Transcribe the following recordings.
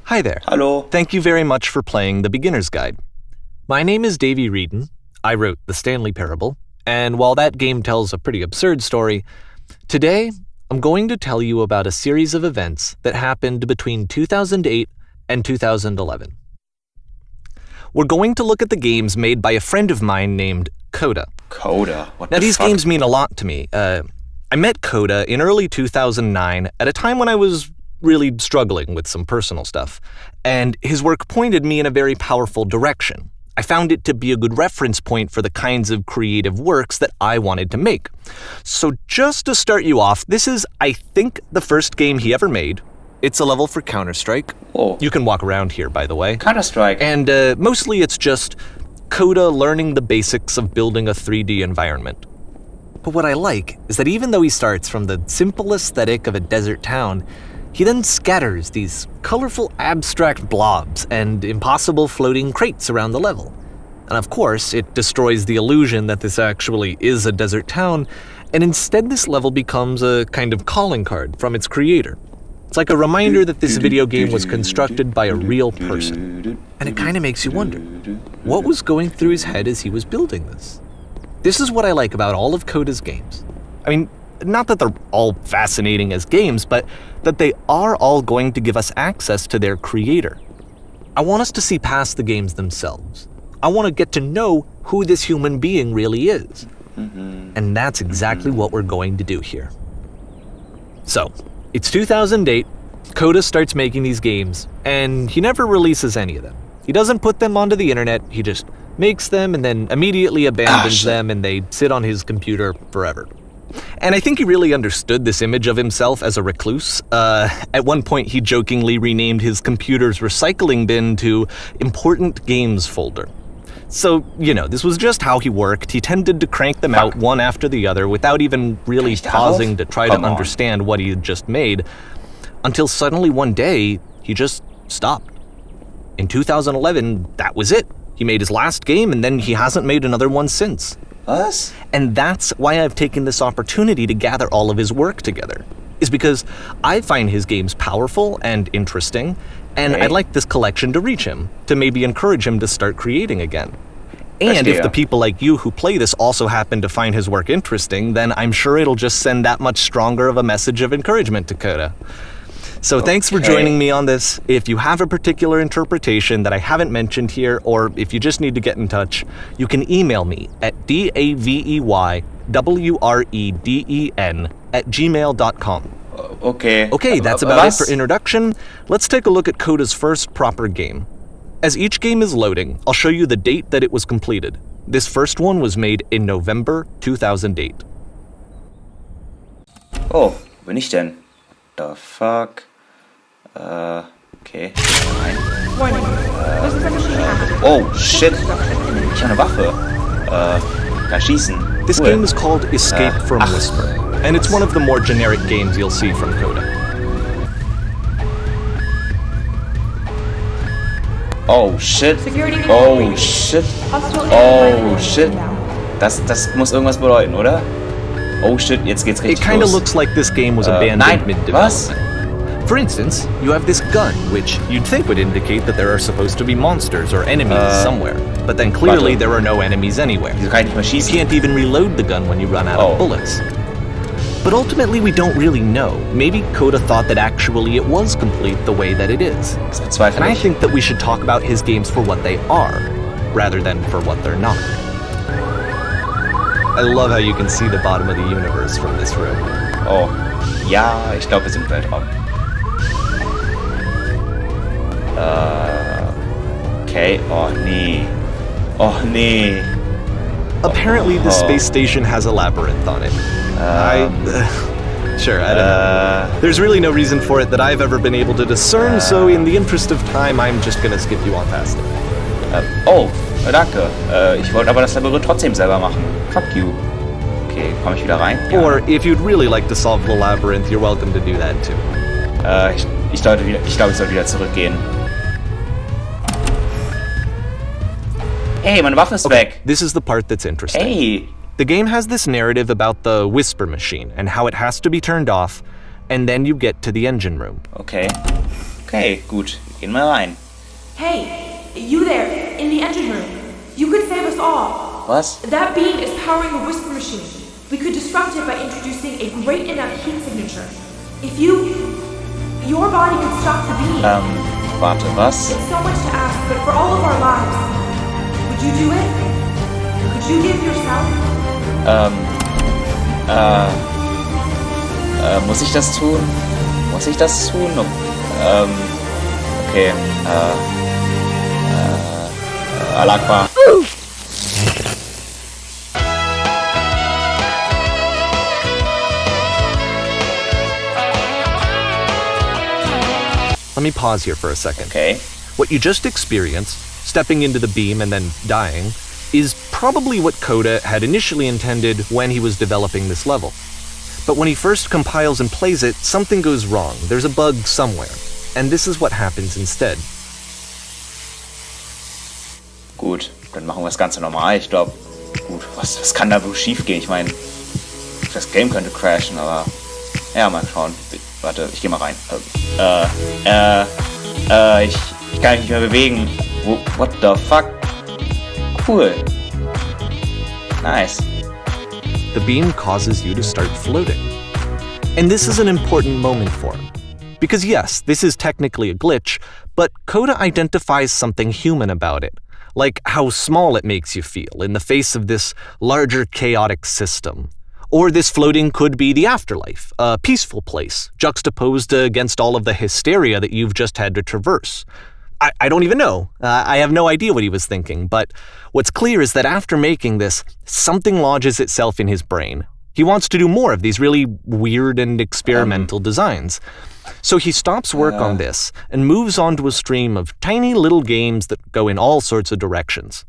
Hi there. Hallo. Thank you very much for playing The Beginner's Guide. My name is Davey Reedon. I wrote The Stanley Parable, and while that game tells a pretty absurd story, today I'm going to tell you about a series of events that happened between 2008 and 2011. We're going to look at the games made by a friend of mine named Coda. Coda? What Now, the these fuck? games mean a lot to me. I met Coda in early 2009 at a time when I was really struggling with some personal stuff, and his work pointed me in a very powerful direction. I found it to be a good reference point for the kinds of creative works that I wanted to make. So just to start you off, this is, I think, the first game he ever made. It's a level for Counter-Strike. Oh. You can walk around here, by the way. Counter-Strike. And mostly it's just Coda learning the basics of building a 3D environment. But what I like is that even though he starts from the simple aesthetic of a desert town, he then scatters these colorful abstract blobs and impossible floating crates around the level. And of course, it destroys the illusion that this actually is a desert town, and instead this level becomes a kind of calling card from its creator. It's like a reminder that this video game was constructed by a real person. And it kind of makes you wonder, what was going through his head as he was building this? This is what I like about all of Coda's games. I mean, not that they're all fascinating as games, but that they are all going to give us access to their creator. I want us to see past the games themselves. I want to get to know who this human being really is. And that's exactly what we're going to do here. So, it's 2008, Coda starts making these games, and he never releases any of them. He doesn't put them onto the internet, he just makes them and then immediately abandons them, and they sit on his computer forever. And I think he really understood this image of himself as a recluse. At one point, he jokingly renamed his computer's recycling bin to Important Games Folder. So, this was just how he worked. He tended to crank them out one after the other without even really pausing to try to understand what he had just made, until suddenly one day, he just stopped. In 2011, that was it. He made his last game, and then he hasn't made another one since. Was? And that's why I've taken this opportunity to gather all of his work together, is because I find his games powerful and interesting, and I'd like this collection to reach him, to maybe encourage him to start creating again. And if the people like you who play this also happen to find his work interesting, then I'm sure it'll just send that much stronger of a message of encouragement to Coda. So thanks for joining me on this. If you have a particular interpretation that I haven't mentioned here, or if you just need to get in touch, you can email me at daveywreden@gmail.com. Okay, that's about it for introduction. Let's take a look at Coda's first proper game. As each game is loading, I'll show you the date that it was completed. This first one was made in November 2008. Oh, wo bin ich denn? The fuck? Okay. Nein. Oh, shit. Ich habe eine Waffe. Kann schießen. This game is called Escape from Whisper, and it's one of the more generic games you'll see from Coda. Oh, shit. Oh, shit. Oh, shit. Das muss irgendwas bedeuten, oder? Oh, shit, jetzt geht's richtig It kind of los. looks like this game was abandoned Nein, mid-development. was? For instance, you have this gun, which you'd think would indicate that there are supposed to be monsters or enemies somewhere. But then clearly there are no enemies anywhere. Wieso kann ich nicht mehr You schießen? can't even reload the gun when you run out of bullets. But ultimately we don't really know. Maybe Coda thought that actually it was complete the way that it is. Das bezweifle And I ich. think that we should talk about his games for what they are, rather than for what they're not. I love how you can see the bottom of the universe from this room. Oh, ja, ich glaube, wir sind im Weltraum. Okay, oh nee. Oh nee. Apparently the space station has a labyrinth on it. Sure, I don't know. There's really no reason for it that I've ever been able to discern, so in the interest of time, I'm just gonna skip you on past it. Oh, danke. Ich wollte aber das Labyrinth trotzdem selber machen. Fuck you. Okay, komme ich wieder rein? Ja. Or if you'd really like to solve the labyrinth, you're welcome to do that too. Ich glaube, ich soll wieder zurückgehen. Hey, meine Waffe ist weg. This is the part that's interesting. Hey. The game has this narrative about the whisper machine and how it has to be turned off, and then you get to the engine room. Okay. Okay, gut. Gehen wir rein. Hey, you there, in the engine room. You could save us all. Was? That beam is powering a whisper machine. We could disrupt it by introducing a great enough heat signature. If your body could stop the beam. Warte, was? It's so much to ask, but for all of our lives, would you do it? Could you give yourself? Muss ich das tun? Muss ich das tun? Okay, Alakbar. Let me pause here for a second. Okay. What you just experienced, stepping into the beam and then dying, is probably what Coda had initially intended when he was developing this level. But when he first compiles and plays it, something goes wrong. There's a bug somewhere. And this is what happens instead. Gut, dann machen wir das Ganze nochmal. Ich glaube, gut, was kann da wohl schief gehen? Ich meine, das Game könnte crashen, aber ja, mal schauen. Warte, ich gehe mal rein. Ich kann mich nicht mehr bewegen. What the fuck? Cool. Nice. The beam causes you to start floating. And this is an important moment for him. Because yes, this is technically a glitch, but Coda identifies something human about it, like how small it makes you feel in the face of this larger chaotic system. Or this floating could be the afterlife, a peaceful place, juxtaposed against all of the hysteria that you've just had to traverse. I don't even know. I have no idea what he was thinking, but what's clear is that after making this, something lodges itself in his brain. He wants to do more of these really weird and experimental designs. So he stops work on this and moves on to a stream of tiny little games that go in all sorts of directions.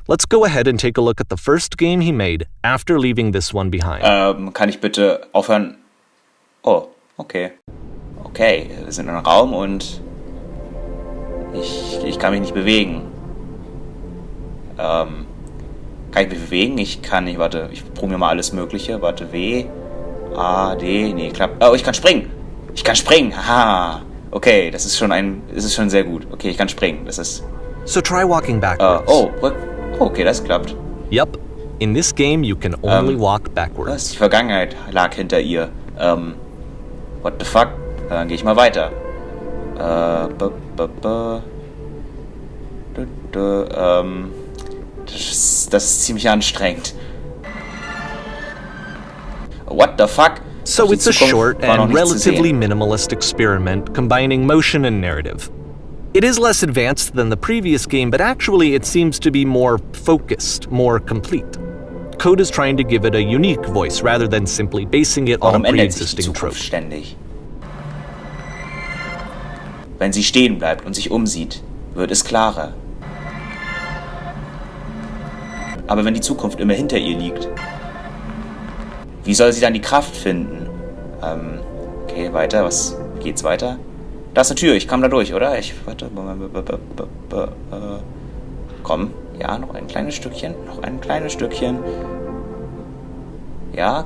Let's go ahead and take a look at the first game he made after leaving this one behind. Kann ich bitte aufhören? Oh, okay. Okay, wir sind in einem Raum und ich kann mich nicht bewegen. Kann ich mich bewegen? Ich kann nicht, warte, ich probiere mal alles Mögliche. Warte, W, A, D, nee, klappt. Oh, ich kann springen! Ich kann springen! Haha! Okay, das ist schon sehr gut. Okay, ich kann springen, das ist... So try walking backwards. Okay, das klappt. Yup. In this game, you can only walk backwards. Was? Die Vergangenheit lag hinter ihr. What the fuck? Dann gehe ich mal weiter. Das ist ziemlich anstrengend. What the fuck? So it's a short and relatively minimalist experiment combining motion and narrative. It is less advanced than the previous game, but actually it seems to be more focused, more complete. Coda's trying to give it a unique voice rather than simply basing it on a pre-existing trope. Ständig. Wenn sie stehen bleibt und sich umsieht, wird es klarer. Aber wenn die Zukunft immer hinter ihr liegt, wie soll sie dann die Kraft finden? Okay, weiter. Wie geht's weiter? Da ist eine Tür, ich kam da durch, oder? Warte. Komm, ja, noch ein kleines Stückchen. Ja,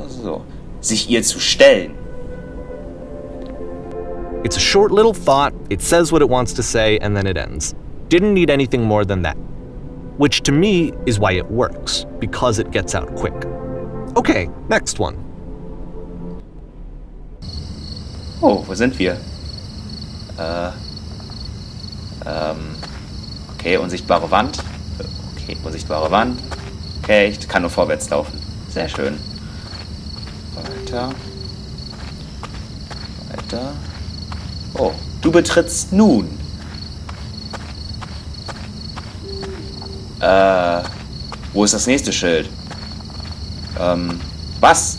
so. Sich ihr zu stellen. It's a short little thought, it says what it wants to say, and then it ends. Didn't need anything more than that. Which to me is why it works, because it gets out quick. Okay, next one. Oh, wo sind wir? Okay, unsichtbare Wand. Okay, ich kann nur vorwärts laufen. Sehr schön. Weiter. Oh, du betrittst nun. Wo ist das nächste Schild? Was?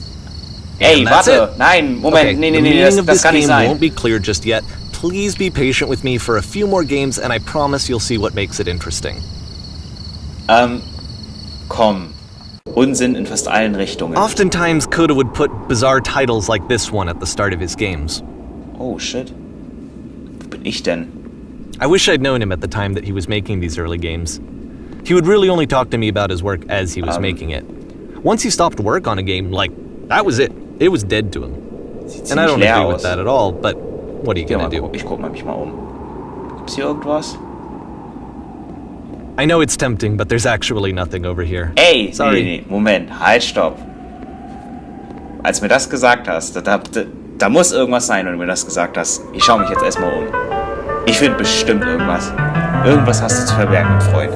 Ey, warte! Nein, Moment, okay, nee, das kann nicht sein. Won't be clear just yet. Please be patient with me for a few more games and I promise you'll see what makes it interesting. Komm. Unsinn in fast allen Richtungen. Oftentimes, Coda would put bizarre titles like this one at the start of his games. Oh, shit. Wo bin ich denn? I wish I'd known him at the time that he was making these early games. He would really only talk to me about his work as he was making it. Once he stopped work on a game, that was it. It was dead to him. Sieht And I ziemlich don't leer agree aus. with that at all, but what are you gonna do? Ich guck mich mal um. Gibt's hier irgendwas? I know it's tempting, but there's actually nothing over here. Ey, Sorry. nee, Moment, halt, stopp. Als du mir das gesagt hast, da muss irgendwas sein, wenn du mir das gesagt hast. Ich schau mich jetzt erstmal um. Ich finde bestimmt irgendwas. Irgendwas hast du zu verbergen, mein Freund.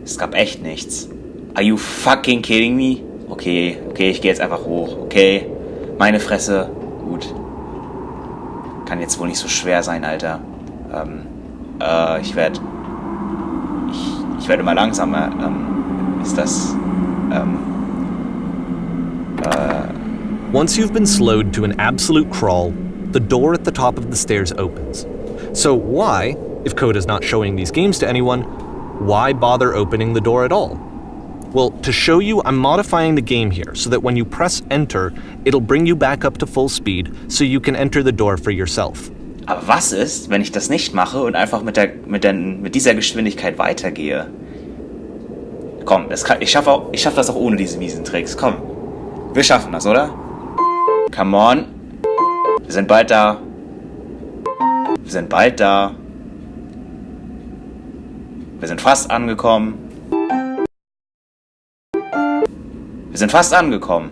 Es gab echt nichts. Are you fucking kidding me? Okay, ich gehe jetzt einfach hoch. Okay, meine Fresse. Gut. Kann jetzt wohl nicht so schwer sein, Alter. Ich werde immer langsamer. Ist das... Once you've been slowed to an absolute crawl, the door at the top of the stairs opens. So why, if Coda's not showing these games to anyone, why bother opening the door at all? Well, to show you, I'm modifying the game here so that when you press enter, it'll bring you back up to full speed so you can enter the door for yourself. Aber was ist, wenn ich das nicht mache und einfach mit dieser Geschwindigkeit weitergehe? Komm, ich schaff das auch ohne diese miesen Tricks. Komm, wir schaffen das, oder? Come on. Wir sind bald da. Wir sind bald da. Wir sind fast angekommen. Wir sind fast angekommen.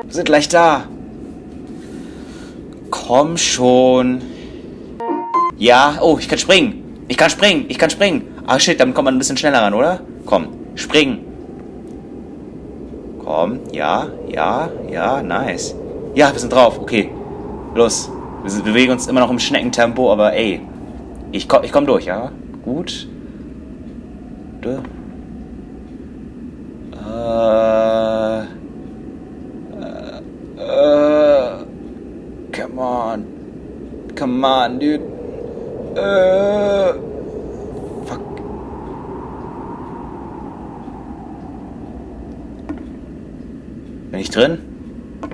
Wir sind gleich da. Komm schon. Ja, oh, ich kann springen. Ich kann springen. Ah, shit, damit kommt man ein bisschen schneller ran, oder? Komm, springen. Komm, ja, nice. Ja, wir sind drauf, okay. Los. Wir bewegen uns immer noch im Schneckentempo, aber ey. Ich komm durch, ja? Gut. Come on, dude. Fuck. Bin ich drin?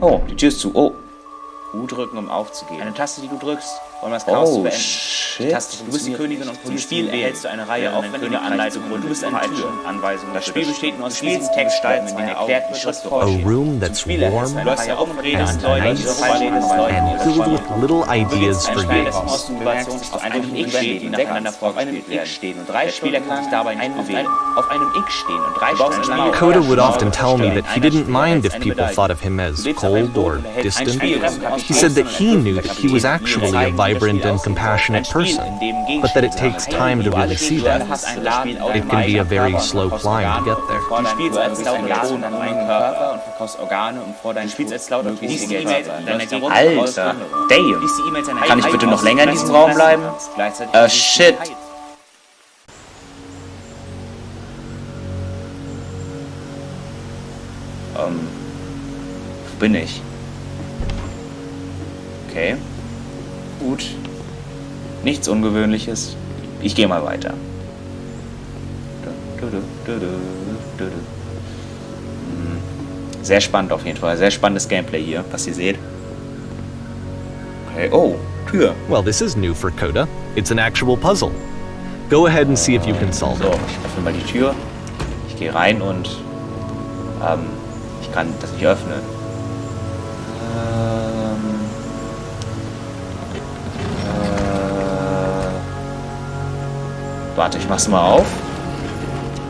Oh, die Tür ist zu. Oh. U drücken, um aufzugehen. Eine Taste, die du drückst, um das Chaos zu beenden. Shit. Die Taste, du bist die Königin und im Spiel erhältst du eine Reihe aufwendiger Anleitungen. Du bist eine Tür. Anweisungen. Das Spiel besteht nur aus schwierigen Textgestalten, in denen erklärt wird, was A vorsteht. room that's warm Du hast Herumreden, and nice and filled with little ideas for Spiel, you. das aus einem X steht, die nacheinander vorgespielt werden. Der Spieler kann sich dabei nicht bewegen. Auf einem X stehen und 3 Stunden Coda would often tell me that he didn't mind if people thought of him as cold or distant. He said that he knew that he was actually a vibrant and compassionate person, but that it takes time to really see that. It can be a very slow climb to get there. Du spielst als lauter Ton an meinen Körper und verkaufst Organe, um vor deinem Spiel als lauter Ton. Alter, damn. Kann ich bitte noch länger in diesem Raum bleiben? Shit. Wo bin ich? Okay. Gut. Nichts Ungewöhnliches. Ich gehe mal weiter. Sehr spannend auf jeden Fall. Sehr spannendes Gameplay hier, was ihr seht. Okay. Oh, Tür. Well, this is new for Coda. It's an actual puzzle. Go ahead and see if you can solve So, it. ich öffne mal die Tür. Ich gehe rein und ich kann das nicht öffnen. Warte, ich mach's mal auf.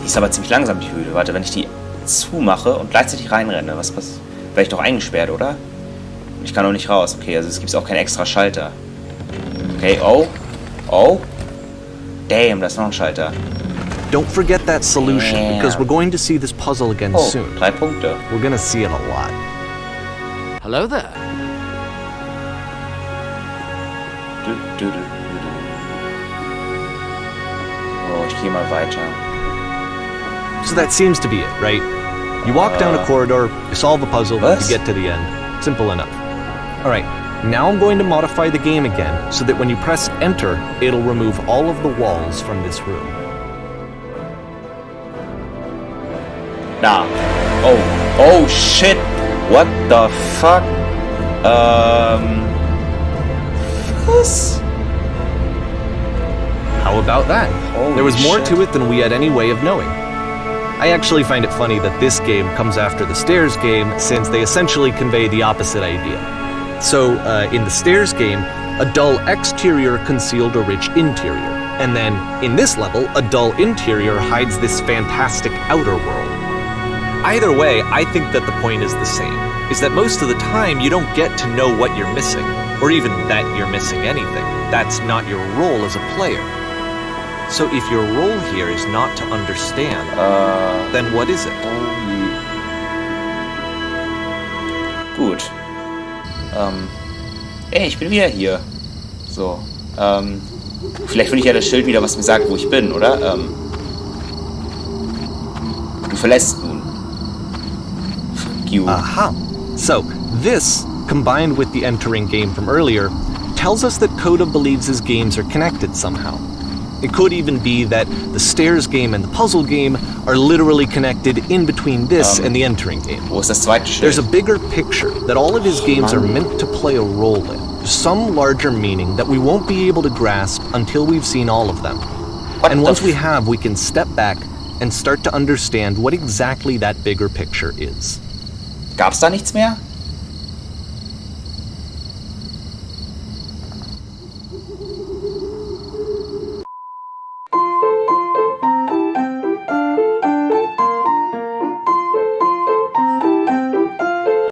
Die ist aber ziemlich langsam, die Höhle. Warte, wenn ich die zumache und gleichzeitig reinrenne, was wäre ich doch eingesperrt, oder? Ich kann auch nicht raus. Okay, also es gibt auch keinen extra Schalter. Okay, oh. Damn, da ist noch ein Schalter. Don't forget that solution, because we're going to see this puzzle again Oh, soon. 3 Punkte. We're gonna see it a lot. Hello there. Oh, ich gehe mal weiter. So that seems to be it, right? You walk down a corridor, you solve a puzzle, Was? you get to the end. Simple enough. Alright, now I'm going to modify the game again so that when you press enter, it'll remove all of the walls from this room. Da. Oh shit. What the fuck? Was? How about that? Holy There was more shit. to it than we had any way of knowing. I actually find it funny that this game comes after the Stairs game, since they essentially convey the opposite idea. So, in the Stairs game, a dull exterior concealed a rich interior. And then, in this level, a dull interior hides this fantastic outer world. Either way, I think that the point is the same, is that most of the time you don't get to know what you're missing, or even that you're missing anything. That's not your role as a player. So if your role here is not to understand, then what is it? Gut. Ey, ich bin wieder hier. So, vielleicht finde ich ja das Schild wieder, was mir sagt, wo ich bin, oder? Du verlässt nun. Fuck you. Aha. So, this, combined with the entering game from earlier, tells us that Coda believes his games are connected somehow. It could even be that the Stairs game and the puzzle game are literally connected in between this and the entering game. Wo ist das zweite Schild? There's a bigger picture that all of his games are meant to play a role in. Some larger meaning that we won't be able to grasp until we've seen all of them. What And the once we have, we can step back and start to understand what exactly that bigger picture is. Gab's da nichts mehr?